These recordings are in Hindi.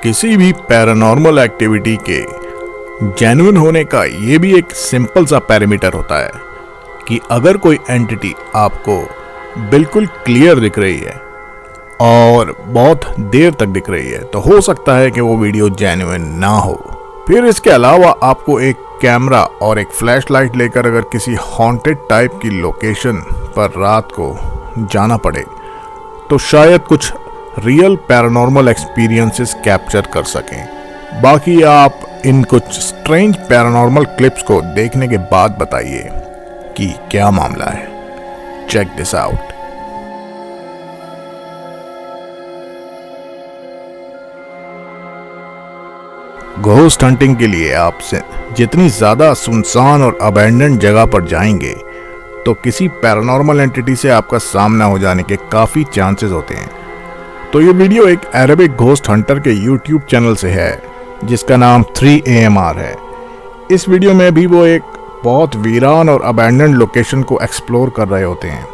किसी भी पैरानॉर्मल एक्टिविटी के जेन्युइन होने का ये भी एक सिंपल सा पैरामीटर होता है कि अगर कोई एंटिटी आपको बिल्कुल क्लियर दिख रही है और बहुत देर तक दिख रही है तो हो सकता है कि वो वीडियो जेन्युइन ना हो। फिर इसके अलावा आपको एक कैमरा और एक फ्लैश लाइट लेकर अगर किसी हॉन्टेड टाइप की लोकेशन पर रात को जाना पड़े तो शायद कुछ रियल पैरानॉर्मल एक्सपीरियंसेस कैप्चर कर सकें। बाकी आप इन कुछ स्ट्रेंज पैरानॉर्मल क्लिप्स को देखने के बाद बताइए कि क्या मामला है। Check this out. Ghost hunting के लिए आपसे जितनी ज्यादा सुनसान और अबैंडन जगह पर जाएंगे तो किसी पैरानॉर्मल एंटिटी से आपका सामना हो जाने के काफी चांसेस होते हैं। तो ये वीडियो एक अरेबिक घोस्ट हंटर के YouTube चैनल से है जिसका नाम 3AMR है। इस वीडियो में भी वो एक बहुत वीरान और अबैंडन लोकेशन को एक्सप्लोर कर रहे होते हैं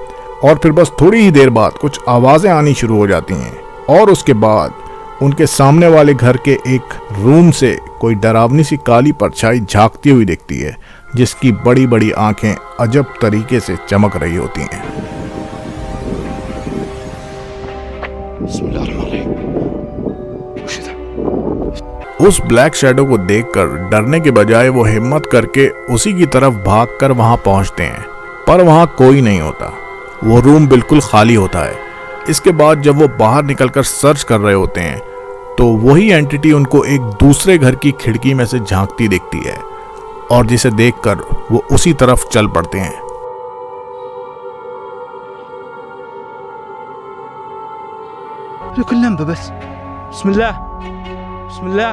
और फिर बस थोड़ी ही देर बाद कुछ आवाज़ें आनी शुरू हो जाती हैं और उसके बाद उनके सामने वाले घर के एक रूम से कोई डरावनी सी काली परछाई झांकती हुई दिखती है जिसकी बड़ी बड़ी आंखें अजब तरीके से चमक रही होती हैं। उस ब्लैक शैडो को देखकर डरने के बजाय वो हिम्मत करके उसी की तरफ भागकर वहां पहुंचते हैं, पर वहां कोई नहीं होता। वो रूम बिल्कुल खाली होता है। इसके बाद जब वो बाहर निकलकर सर्च कर रहे होते हैं तो वही एंटिटी उनको एक दूसरे घर की खिड़की में से झांकती दिखती है और जिसे देखकर वो उसी तरफ चल पड़ते हैं। बस बिस्मिल्लाह बिस्मिल्लाह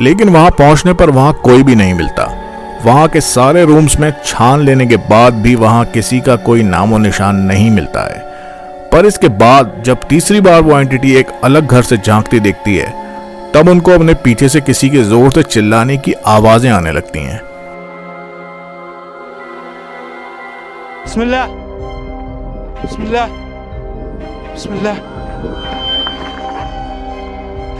लेकिन वहां पहुंचने पर वहां कोई भी नहीं मिलता। वहां के सारे रूम्स में छान लेने के बाद भी वहां किसी का कोई नामो निशान नहीं मिलता है। पर इसके बाद जब तीसरी बार वो एंटिटी एक अलग घर से झांकती दिखती है तब उनको अपने पीछे से किसी के जोर से चिल्लाने की आवाजें आने लगती हैं। बिस्मिल्लाह बिस्मिल्लाह बिस्मिल्लाह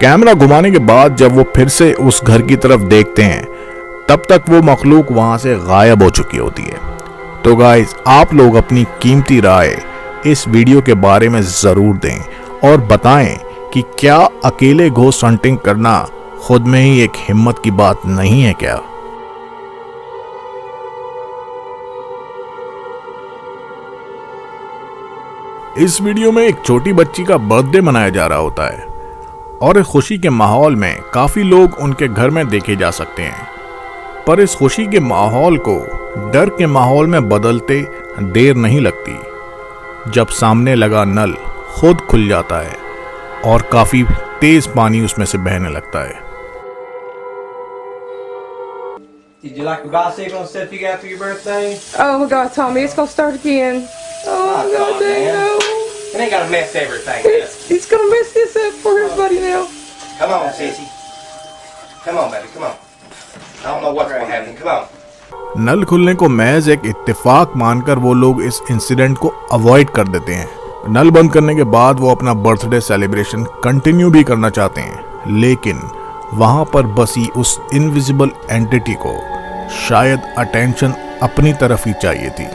कैमरा घुमाने के बाद जब वो फिर से उस घर की तरफ देखते हैं तब तक वो मखलूक वहां से गायब हो चुकी होती है। तो गाइस, आप लोग अपनी कीमती राय इस वीडियो के बारे में जरूर दें और बताएं कि क्या अकेले घोस्ट हंटिंग करना खुद में ही एक हिम्मत की बात नहीं है क्या। इस वीडियो में एक छोटी बच्ची का बर्थडे मनाया जा रहा होता है और इस खुशी के माहौल में काफी लोग उनके घर में देखे जा सकते हैं। पर इस खुशी के माहौल को डर के माहौल में बदलते देर नहीं लगती जब सामने लगा नल खुद खुल जाता है और काफी तेज पानी उसमें से बहने लगता है। Did you like what God said gonna set you after your birthday? Oh my God, Tommy, it's gonna start again. Oh my God, dang no. It ain't gotta mess everything up. He's gonna mess this up for everybody now. Come on, sissy. Come on, baby, come on. I don't know what's gonna happen. Come on. नल खुलने को महज एक इत्तेफाक मानकर वो लोग इस इंसिडेंट को अवॉइड कर देते हैं। नल बंद करने के बाद वो अपना बर्थडे सेलिब्रेशन कंटिन्यू भी करना चाहते हैं, लेकिन वहां पर बसी उस इनविजिबल एंटिटी को शायद अटेंशन अपनी तरफ ही चाहिए थी।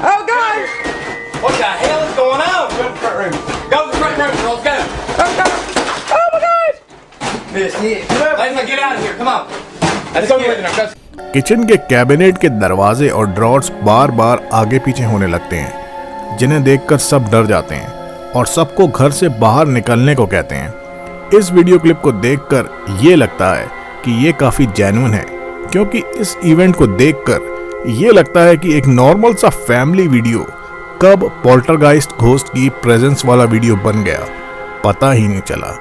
Oh God! What the hell is going on? Go to the front room. Go to the front room, girls. Go. Oh God! Oh my God! Miss, let's get out of here. Come on. Let's go get it. Kitchen के कैबिनेट के दरवाजे और ड्रॉर्स बार बार आगे पीछे होने लगते हैं जिन्हें देखकर सब डर जाते हैं और सबको घर से बाहर निकलने को कहते हैं। इस वीडियो क्लिप को देखकर ये लगता है कि ये काफी जेन्युइन है क्योंकि इस इवेंट को देखकर ये लगता है कि एक नॉर्मल सा फैमिली वीडियो कब पोल्टरगाइस्ट घोस्ट की प्रेजेंस वाला वीडियो बन गया पता ही नहीं चला।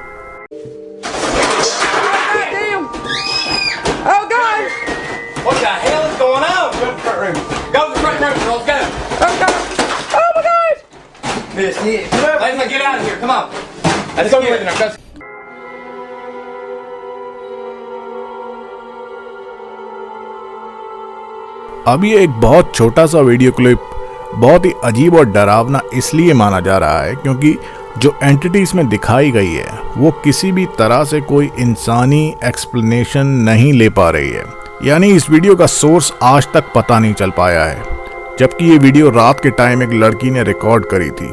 Oh God! What the hell is going on? Go to the front room. Go to the front room, girls. Go. Oh God! Oh my God! Miss, Let's get out of here. Come on. Let's go get her. अब ये एक बहुत छोटा सा वीडियो क्लिप बहुत ही अजीब और डरावना इसलिए माना जा रहा है क्योंकि जो एंटिटी इसमें दिखाई गई है वो किसी भी तरह से कोई इंसानी एक्सप्लेनेशन नहीं ले पा रही है। यानी इस वीडियो का सोर्स आज तक पता नहीं चल पाया है, जबकि ये वीडियो रात के टाइम एक लड़की ने रिकॉर्ड करी थी।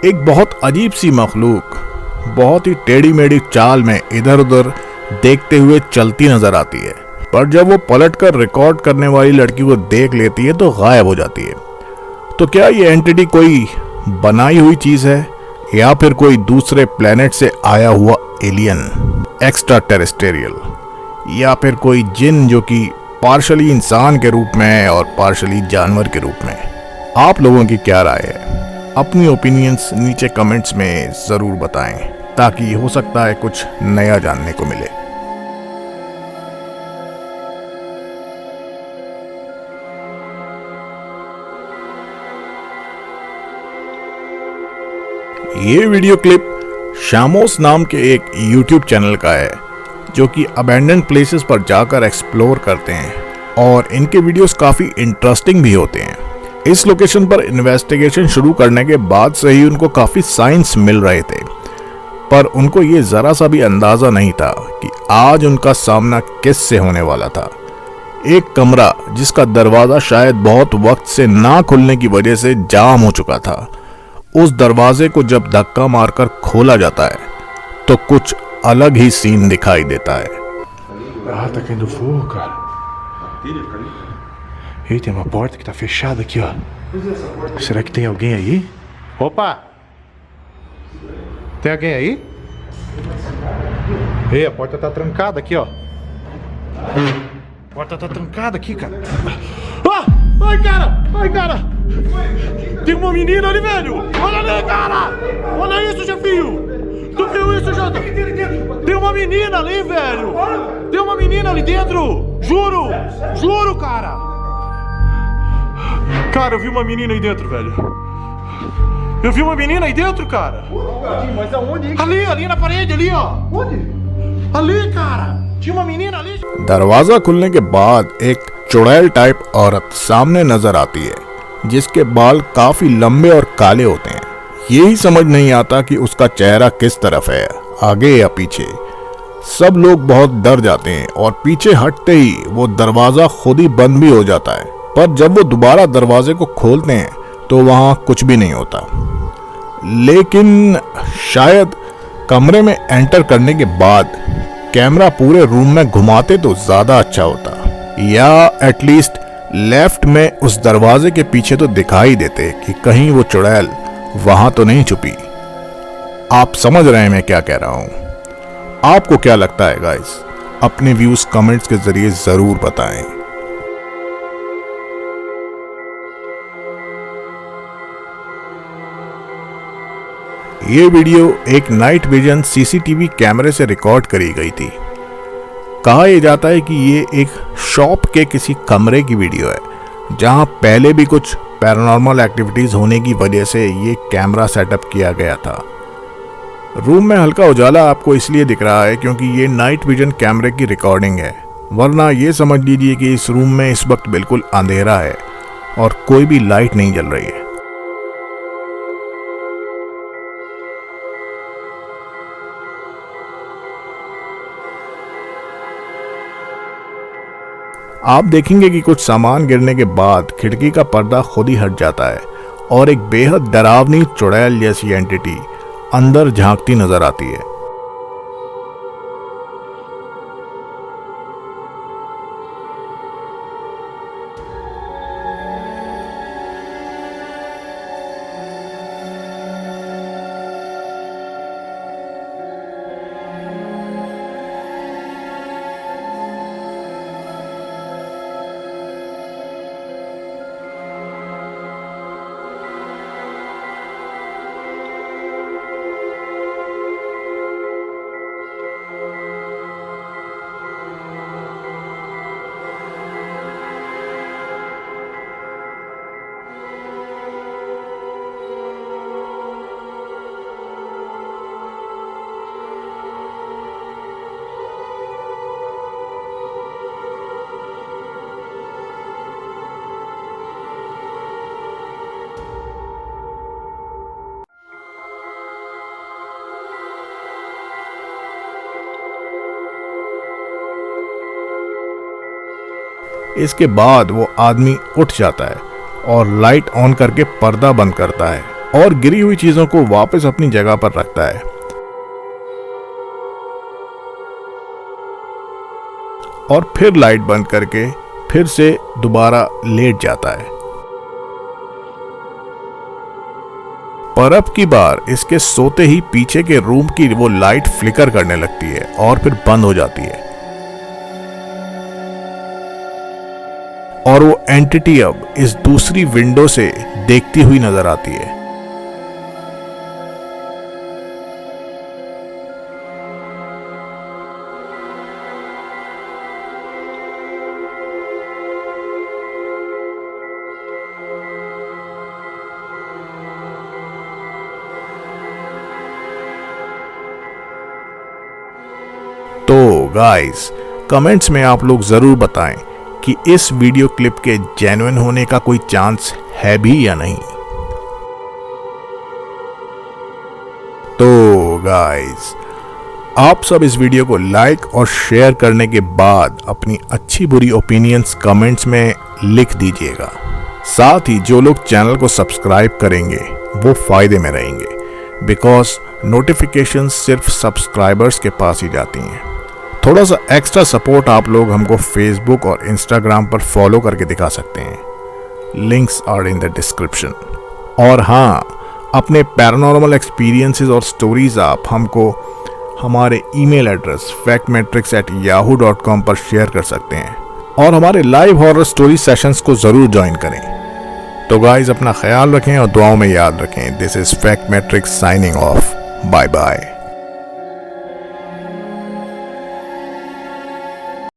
एक बहुत अजीब सी मखलूक बहुत ही टेढ़ी मेढ़ी चाल में इधर उधर देखते हुए चलती नजर आती है, पर जब वो पलटकर रिकॉर्ड करने वाली लड़की को देख लेती है तो गायब हो जाती है। तो क्या ये एंटिटी कोई बनाई हुई चीज है या फिर कोई दूसरे प्लेनेट से आया हुआ एलियन, एक्स्ट्रा टेरेस्टेरियल, या फिर कोई जिन जो कि पार्शली इंसान के रूप में है और पार्शली जानवर के रूप में? आप लोगों की क्या राय है? अपनी ओपिनियंस नीचे कमेंट्स में ज़रूर बताएं ताकि हो सकता है कुछ नया जानने को मिले। ये वीडियो क्लिप शामोस नाम के एक YouTube चैनल का है जो कि अबैंडन प्लेसेस पर जाकर एक्सप्लोर करते हैं और इनके वीडियोस काफ़ी इंटरेस्टिंग भी होते हैं। इस लोकेशन पर इन्वेस्टिगेशन शुरू करने के बाद से ही उनको काफ़ी साइंस मिल रहे थे, पर उनको ये ज़रा सा भी अंदाज़ा नहीं था कि आज उनका सामना किससे होने वाला था। एक कमरा जिसका दरवाज़ा शायद बहुत वक्त से ना खुलने की वजह से जाम हो चुका था, उस दरवाजे को जब धक्का मारकर खोला जाता है तो कुछ अलग ही सीन दिखाई देता है। Ah, tá caindo fogo, cara. Ei, tem uma porta que tá fechada aqui, ó. Será que tem alguém aí? Opa! Tem alguém aí? Ei, a porta tá trancada aqui, ó. A porta tá trancada aqui, cara. Ah! Ai, cara! Ai, cara! Tem uma menina ali, velho! Olha ali, cara! Olha isso, chefinho! Tu viu isso, Jota? Tem uma menina ali, velho! Tem uma menina ali dentro! Juro! Juro, cara! Cara, eu vi uma menina aí dentro, velho. Eu vi uma menina aí dentro, cara! Mas aonde? Ali na parede, ali, ó! Onde? Ali, cara! Tinha uma menina ali! दरवाजा खुलने के बाद एक चुड़ैल टाइप औरत सामने नजर आती है जिसके बाल काफी लंबे और काले होते हैं। यही समझ नहीं आता कि उसका चेहरा किस तरफ है, आगे या पीछे। सब लोग बहुत डर जाते हैं और पीछे हटते ही वो दरवाजा खुद ही बंद भी हो जाता है, पर जब वो दोबारा दरवाजे को खोलते हैं तो वहां कुछ भी नहीं होता। लेकिन शायद कमरे में एंटर करने के बाद कैमरा पूरे रूम में घुमाते तो ज्यादा अच्छा होता, या एटलीस्ट लेफ्ट में उस दरवाजे के पीछे तो दिखाई देते कि कहीं वो चुड़ैल वहां तो नहीं छुपी। आप समझ रहे हैं मैं क्या कह रहा हूं? आपको क्या लगता है गाइस? अपने व्यूज कमेंट्स के जरिए जरूर बताएं। ये वीडियो एक नाइट विजन सीसीटीवी कैमरे से रिकॉर्ड करी गई थी। कहा यह जाता है कि ये एक शॉप के किसी कमरे की वीडियो है जहां पहले भी कुछ पैरानॉर्मल एक्टिविटीज होने की वजह से ये कैमरा सेटअप किया गया था। रूम में हल्का उजाला आपको इसलिए दिख रहा है क्योंकि ये नाइट विजन कैमरे की रिकॉर्डिंग है, वरना ये समझ लीजिए कि इस रूम में इस वक्त बिल्कुल अंधेरा है और कोई भी लाइट नहीं जल रही है। आप देखेंगे कि कुछ सामान गिरने के बाद खिड़की का पर्दा खुद ही हट जाता है और एक बेहद डरावनी चुड़ैल जैसी एंटिटी अंदर झांकती नजर आती है। इसके बाद वो आदमी उठ जाता है और लाइट ऑन करके पर्दा बंद करता है और गिरी हुई चीजों को वापस अपनी जगह पर रखता है और फिर लाइट बंद करके फिर से दोबारा लेट जाता है। पर अब की बार इसके सोते ही पीछे के रूम की वो लाइट फ्लिकर करने लगती है और फिर बंद हो जाती है और वो एंटिटी अब इस दूसरी विंडो से देखती हुई नजर आती है। तो गाइस, कमेंट्स में आप लोग जरूर बताएं कि इस वीडियो क्लिप के जेन्युइन होने का कोई चांस है भी या नहीं। तो गाइस, आप सब इस वीडियो को लाइक और शेयर करने के बाद अपनी अच्छी बुरी ओपिनियंस कमेंट्स में लिख दीजिएगा। साथ ही जो लोग चैनल को सब्सक्राइब करेंगे वो फायदे में रहेंगे, बिकॉज नोटिफिकेशंस सिर्फ सब्सक्राइबर्स के पास ही जाती हैं। थोड़ा सा एक्स्ट्रा सपोर्ट आप लोग हमको फेसबुक और इंस्टाग्राम पर फॉलो करके दिखा सकते हैं। Links are in the description. और हाँ, अपने पैरानॉर्मल एक्सपीरियंसेस और स्टोरीज आप हमको हमारे ईमेल एड्रेस factmatrix@yahoo.com पर शेयर कर सकते हैं और हमारे लाइव हॉरर स्टोरी सेशंस को ज़रूर ज्वाइन करें। तो गाइज, अपना ख्याल रखें और दुआओं में याद रखें। This is Fact Matrix signing off. Bye bye.